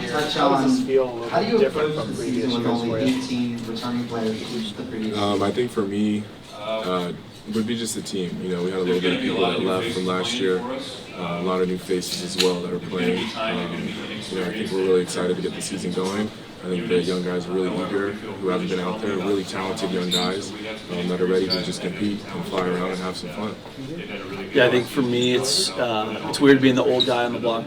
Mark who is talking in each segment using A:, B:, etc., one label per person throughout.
A: year.
B: touch
A: How does this
B: on
A: feel a little
B: how do
A: bit
B: you
A: different
B: approach
A: from
B: the
A: previous
B: season with
A: years?
B: only 18 returning players the previous year?
C: I think for me, it would be just the team. You know, we had a little bit of people that left from last year, a lot of new faces as well that are playing. You know, I think we're really excited to get the season going. I think the young guys are really eager, who haven't been out there, really talented young guys that are ready to just compete and fly around and have some fun.
D: Yeah, I think for me it's weird being the old guy on the block.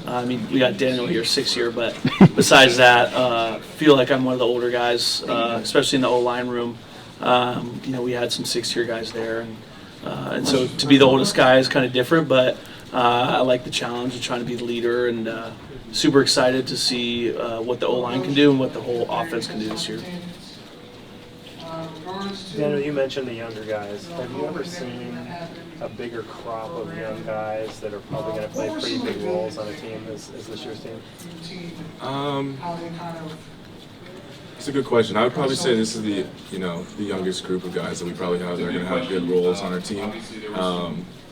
D: I mean, we got Daniel here 6th year, but besides that, feel like I'm one of the older guys, especially in the O-line room. You know, we had some 6th-year guys there, and so to be the oldest guy is kind of different, but I like the challenge of trying to be the leader, and super excited to see what the O-line can do and what the whole offense can do this year.
A: Daniel, you mentioned the younger guys. Have you ever seen a bigger crop of young guys that are probably going to play pretty big roles on a team as this year's team?
C: It's a good question. I would probably say this is the youngest group of guys that we probably have that are going to have good roles on our team.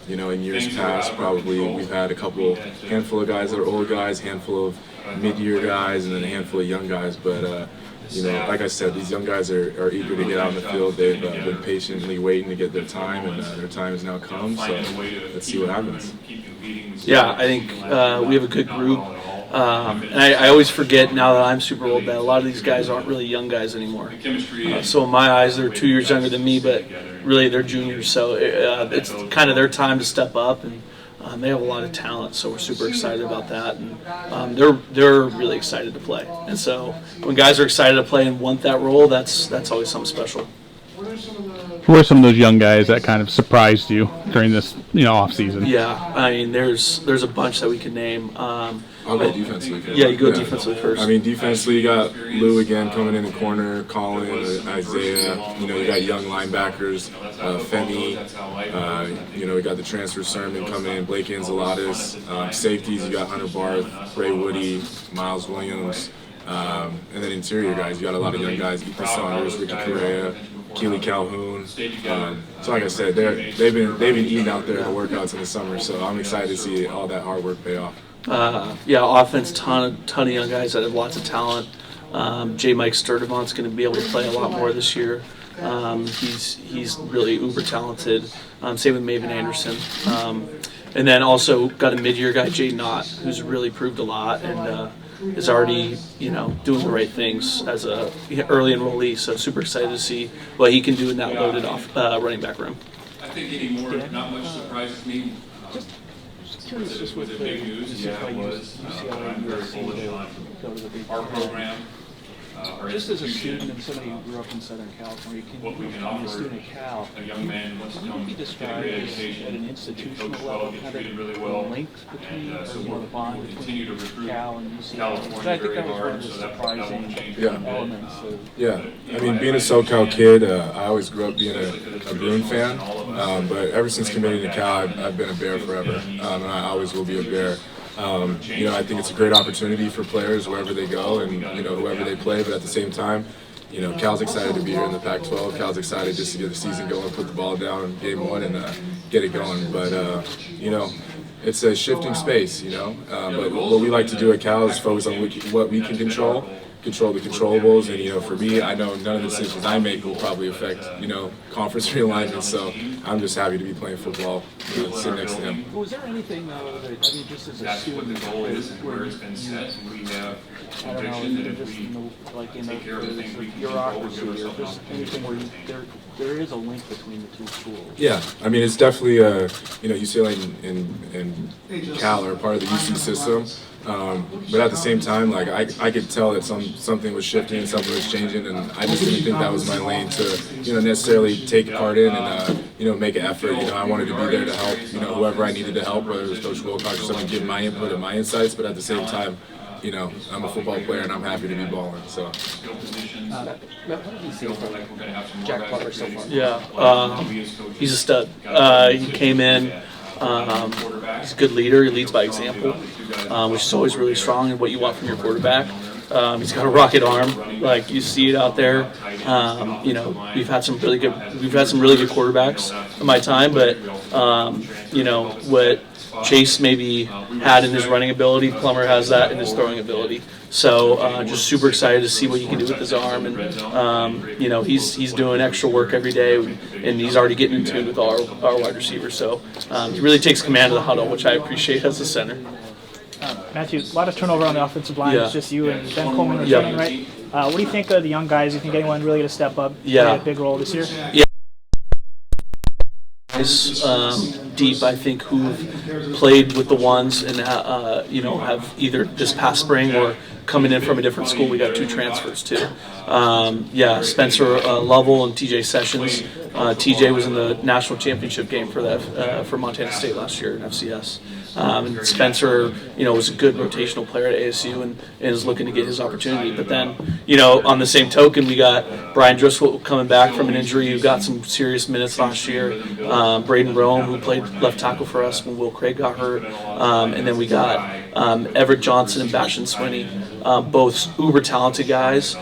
C: You know, in years past, probably we've had handful of guys that are older guys, handful of mid-year guys, and then a handful of young guys. But you know, like I said, these young guys are eager to get out in the field. They've been patiently waiting to get their time, and their time has now come. So let's see what happens.
D: Yeah, I think we have a good group. And I always forget now that I'm super old that a lot of these guys aren't really young guys anymore. So in my eyes, they're 2 years younger than me, but really they're juniors. So it's kind of their time to step up, and they have a lot of talent. So we're super excited about that, and they're really excited to play. And so when guys are excited to play and want that role, that's always something special.
E: Who are some of those young guys that kind of surprised you during this, off season?
D: Yeah, I mean, there's a bunch that we can name.
C: I'll go defensively first.
D: Yeah, you go defensively first.
C: I mean, defensively, you got Lou again coming in the corner, Colin, Isaiah. You know, you got young linebackers, Femi. You know, we got the transfer Sermon coming in, Blake Anzalatis. Safeties, you got Hunter Barth, Ray Woody, Miles Williams. And then interior guys, you got a lot of young guys, Ethan Saunders, Ricky Correa, Keely Calhoun. So like I said, they've been eating out there in the workouts in the summer, so I'm excited to see all that hard work pay off.
D: Yeah, offense, ton of young guys that have lots of talent. J. Mike Sturdivant's going to be able to play a lot more this year. He's really uber talented. Same with Maven Anderson. And then also got a mid-year guy, Jay Knott, who's really proved a lot and is already, doing the right things as a early enrollee. So super excited to see what he can do in that loaded off running back room.
F: I think anymore, not much surprises me.
A: Curious, just with the
F: big news,
A: UCLA,
F: I'm very bullish on
A: go to the Big
F: our
A: Ten.
F: program.
A: Just as a student and somebody who grew up in Southern California,
F: what we can
A: be a
F: offer
A: student at Cal,
F: a young man wants to
A: can
F: come
A: you be
F: get a
A: described
F: great
A: as
F: education,
A: at an
F: get
A: institutional
F: coached
A: level,
F: well, get
A: kind
F: treated really
A: of
F: well,
A: the links between, or
F: so
A: the bond
F: continue to
A: between
F: recruit
A: Cal and UCLA?
F: California
A: Because I think
F: very
A: that was one
F: hard,
A: of the
F: so that
A: surprising
F: won't change.
A: elements of
C: Yeah, I mean, being a SoCal kid, I always grew up being a Bruin fan, but ever since committing to Cal, I've been a Bear forever, and I always will be a Bear. I think it's a great opportunity for players wherever they go and, whoever they play, but at the same time, Cal's excited to be here in the Pac-12. Cal's excited just to get the season going, put the ball down in game one and get it going. But, it's a shifting space, but what we like to do at Cal is focus on what we can control the controllables, and for me, I know none of the decisions I make will probably affect conference realignment, so I'm just happy to be playing football, sitting next to him.
A: Was there anything though that just as a
F: That's what
A: student,
F: the goal is,
A: where
F: where it's been set, and we have
A: I don't know,
F: conviction that
A: even
F: if
A: just
F: we
A: in
F: take care of the things we can
A: bureaucracy
F: control, we'll give
A: or
F: ourselves
A: just
F: an
A: anything where
F: opportunity.
A: there is a link between the two schools.
C: Yeah, I mean, it's definitely UCLA and Cal are part of the UC system, but at the same time, like I could tell that something was shifting, something was changing, and I just didn't think that was my lane to necessarily take part in and make an effort. I wanted to be there to help whoever I needed to help, whether it was Coach Wilcox or someone, give my input and my insights, but at the same time, I'm a football player and I'm happy to be balling. So.
A: What did you see from Jack Butler so far?
D: Yeah, he's a stud. He came in. He's a good leader. He leads by example, which is always really strong in what you want from your quarterback. He's got a rocket arm, like you see it out there. You know, we've had some really good quarterbacks in my time, but you know what Chase maybe had in his running ability, Plummer has that in his throwing ability. So just super excited to see what he can do with his arm, and you know, he's doing extra work every day, and he's already getting in tune with our wide receivers. So he really takes command of the huddle, which I appreciate as a center.
G: Matthew, a lot of turnover on the offensive line.
D: Yeah.
G: It's just you and Ben Coleman returning, right? What do you think of the young guys? Do you think anyone really going to step up, play a big role this year?
D: Yeah. Deep, I think, who've played with the ones and you know, have either this past spring or coming in from a different school. We got 2 transfers too. Yeah, Spencer Lovell and TJ Sessions. TJ was in the national championship game for that for Montana State last year in FCS. And Spencer, you know, was a good rotational player at ASU and is looking to get his opportunity. But then, you know, on the same token, we got Brian Driscoll coming back from an injury who got some serious minutes last year. Braden Rome, who played left tackle for us when Will Craig got hurt. And then we got Everett Johnson and Bashan Swinney, both uber talented guys,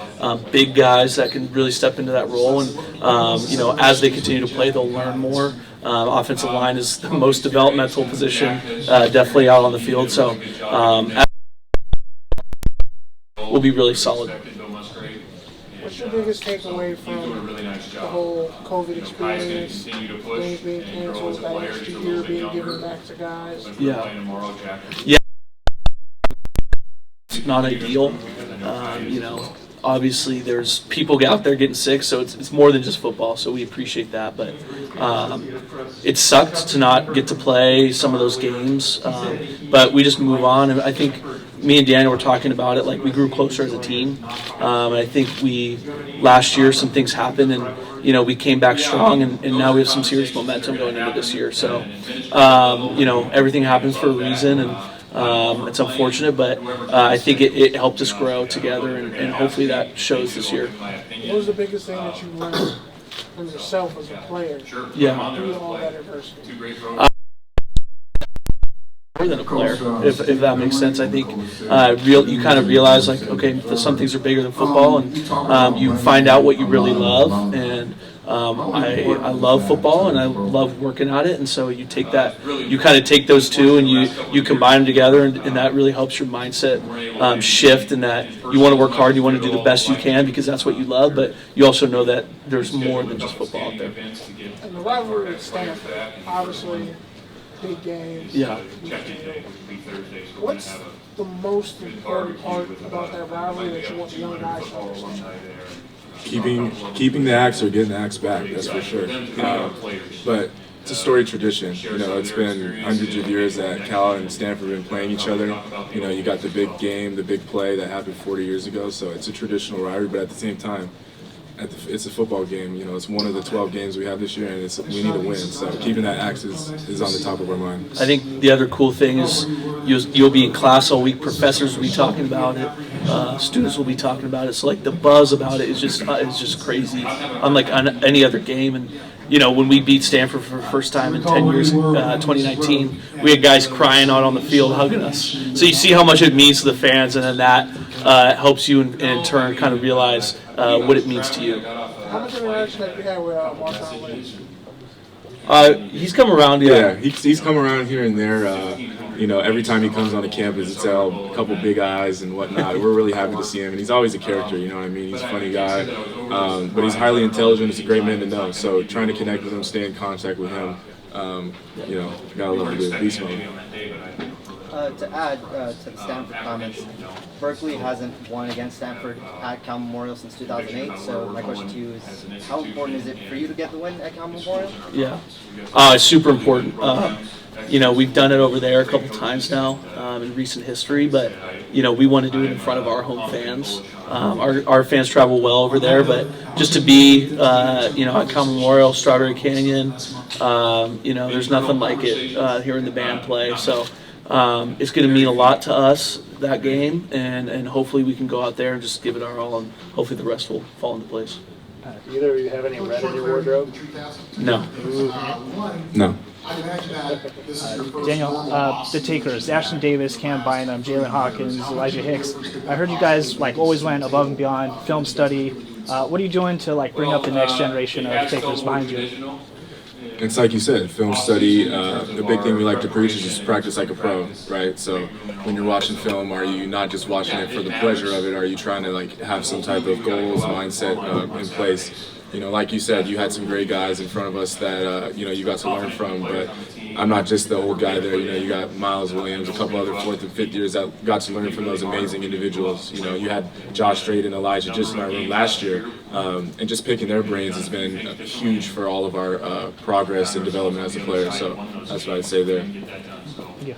D: big guys that can really step into that role. And, you know, as they continue to play, they'll learn more. Offensive line is the most developmental position, definitely out on the field. So we'll be really solid.
H: What's your biggest takeaway from the whole COVID experience, games being canceled, that extra year being given back to guys?
D: Yeah. It's not ideal. You know, obviously there's people out there getting sick, so it's more than just football, so we appreciate that. But it sucked to not get to play some of those games, but we just move on. And I think me and Daniel were talking about it, like we grew closer as a team. And I think last year some things happened, and you know, we came back strong, and now we have some serious momentum going into this year. So you know, everything happens for a reason, and it's unfortunate, but I think it helped us grow together, and hopefully that shows this year.
H: What was the biggest thing that you learned from yourself as a player through all that adversity?
D: More than a player, if that makes sense. I think you kind of realize, like, okay, some things are bigger than football, and you find out what you really love. And I love football, and I love working at it, and so you take that, you kind of take those two, and you combine them together, and that really helps your mindset shift, and that you want to work hard, you want to do the best you can because that's what you love, but you also know that there's more than just football out there.
H: And the rivalry with Stanford, obviously, big games.
D: Yeah.
H: What's the most important part about that rivalry that you want the young guys to understand?
C: Keeping the axe or getting the axe back, that's for sure. But it's a storied tradition. You know, it's been hundreds of years that Cal and Stanford have been playing each other. You know, you got the big game, the big play that happened 40 years ago, so it's a traditional rivalry, but at the same time, it's a football game. You know, it's one of the 12 games we have this year, and we need to win. So keeping that axe is on the top of our mind.
D: I think the other cool thing is you'll be in class all week. Professors will be talking about it. Students will be talking about it. So like the buzz about it is just crazy, unlike any other game. And you know, when we beat Stanford for the first time in 10 years, 2019, we had guys crying out on the field, hugging us. So you see how much it means to the fans, and then that helps you in turn kind of realize what it means to you.
H: How much interaction have you had with Marshawn Lynch?
D: He's come around,
C: yeah. He's come around here and there. You know, every time he comes on the campus, it's a couple big eyes and whatnot. We're really happy to see him, and he's always a character. You know what I mean? He's a funny guy, but he's highly intelligent. He's a great man to know. So trying to connect with him, stay in contact with him, you know, gotta love the beast mode.
B: To add to the Stanford comments, Berkeley hasn't won against Stanford at Cal Memorial since 2008. So my question to you is, how important is it for you to get the win at Cal Memorial?
D: Yeah, it's super important. You know, we've done it over there a couple times now in recent history, but you know, we want to do it in front of our home fans. Our fans travel well over there, but just to be, you know, at Cal Memorial, Strawberry Canyon, you know, there's nothing like it hearing the band play. So it's going to mean a lot to us, that game, and hopefully we can go out there and just give it our all, and hopefully the rest will fall into place.
A: Do either of you have any red in your wardrobe?
D: No.
C: No.
G: Daniel, the takers, Ashton Davis, Cam Bynum, Jalen Hawkins, Elijah Hicks. I heard you guys like always went above and beyond, film study, What are you doing to like bring up the next generation of takers behind you?
C: It's like you said, film study. The big thing we like to preach is just practice like a pro, right? So when you're watching film, are you not just watching it for the pleasure of it? Are you trying to like have some type of goals, mindset in place? You know, like you said, you had some great guys in front of us that you know you got to learn from. But I'm not just the old guy there. You know, you got Miles Williams, a couple other 4th and 5th years that got to learn from those amazing individuals. You know, you had Josh Strait and Elijah just in our room last year, and just picking their brains has been huge for all of our progress and development as a player. So that's what I'd say there.
G: Yeah.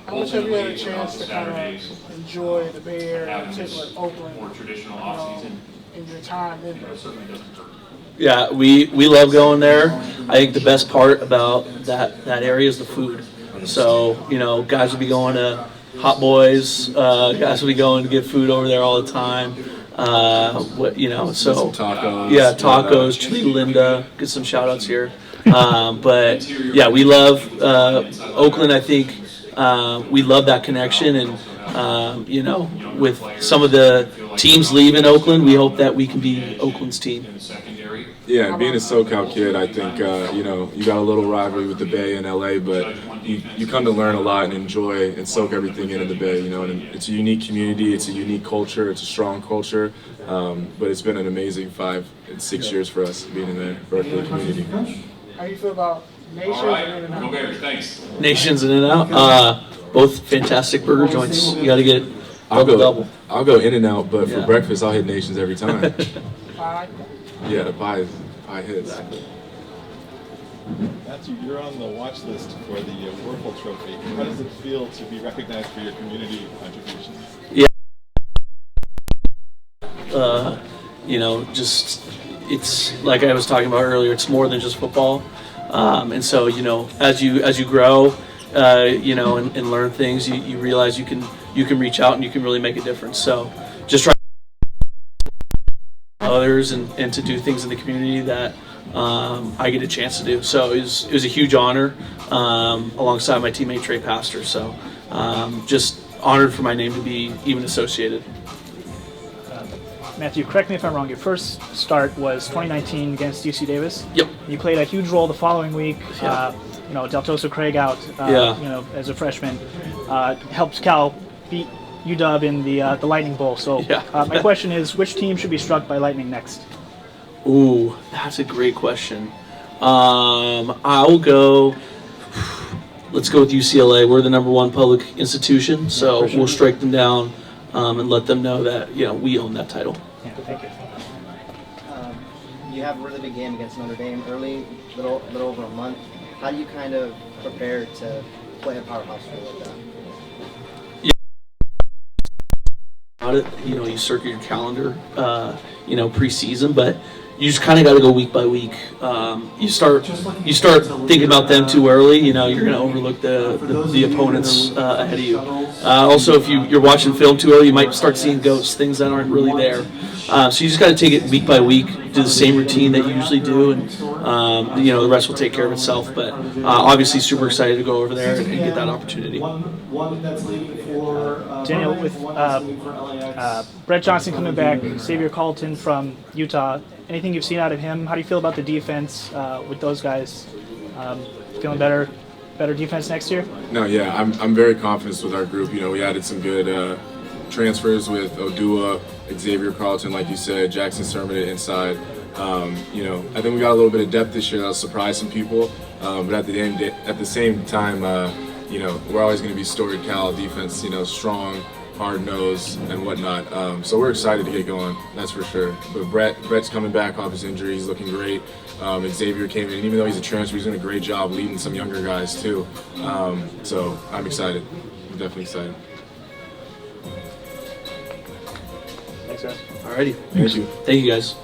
H: How much have you had a chance to kind of enjoy the Bay Area, in particular Oakland, in your time in there?
D: Yeah, we love going there. I think the best part about that area is the food. So, you know, guys will be going to Hot Boys, guys will be going to get food over there all the time. You know, so
C: Some tacos.
D: Yeah, tacos, Chili Linda, get some shout outs here. But yeah, we love Oakland. I think we love that connection, and you know, with some of the teams leaving Oakland, we hope that we can be Oakland's team.
C: Yeah, being a SoCal kid, I think, you know, you got a little rivalry with the Bay and LA, but you come to learn a lot and enjoy and soak everything in the Bay, you know, and it's a unique community, it's a unique culture, it's a strong culture, but it's been an amazing 5 and 6 years for us being in the Berkeley community.
H: How do you feel about Nations and In-N-Out?
D: Nations and In-N-Out, both fantastic burger joints. You got to get double.
C: I'll go In-N-Out, but for
D: Yeah.
C: breakfast I'll hit Nations every time.
H: Pie?
C: Yeah, the pie hits.
I: Matthew, you're on the watch list for the Werfel Trophy. How does it feel to be recognized for your community contributions?
D: Yeah. You know, just it's like I was talking about earlier. It's more than just football, and so you know, as you grow, you know, and learn things, you realize you can reach out and you can really make a difference. So just try others and to do things in the community that I get a chance to do. So it was a huge honor alongside my teammate Trey Pastor. So just honored for my name to be even associated.
G: Matthew, correct me if I'm wrong. Your first start was 2019 against UC Davis.
D: Yep.
G: You played a huge role the following week.
D: Yeah.
G: You know, Deltoso Craig out.
D: Yeah.
G: You know, as a freshman, helped Cal beat UW in the Lightning Bowl. So
D: Yeah.
G: my question is, which team should be struck by lightning next?
D: Ooh, that's a great question. I'll go. Let's go with UCLA. We're the #1 public institution, so we'll strike them down and let them know that we own that title.
G: Yeah, thank you.
B: You have a really big game against Notre Dame early, little over a month. How do you kind of prepare to play a powerhouse school like that?
D: You circle your calendar, pre-season, but you just kind of got to go week by week. You start thinking about them too early. You're going to overlook the opponents ahead of you. Also, if you're watching film too early, you might start seeing ghosts, things that aren't really there. So you just got to take it week by week, do the same routine that you usually do, and the rest will take care of itself. But obviously, super excited to go over there and get that opportunity.
G: Daniel, with Brett Johnson coming back, Xavier Carlton from Utah, anything you've seen out of him? How do you feel about the defense with those guys? Feeling better defense next year?
C: No, yeah, I'm very confident with our group. We added some good transfers with Odua, Xavier Carlton, like you said, Jackson Sermon inside. I think we got a little bit of depth this year that'll surprise some people. But at the same time, we're always going to be storied Cal defense. Strong, hard nosed, and whatnot. So we're excited to get going. That's for sure. But Brett's coming back off his injury. He's looking great. Xavier came in, and even though he's a transfer, he's doing a great job leading some younger guys too. So I'm excited. I'm definitely excited.
G: Thanks, guys.
D: Alrighty.
C: Thank you.
D: Thank you, guys.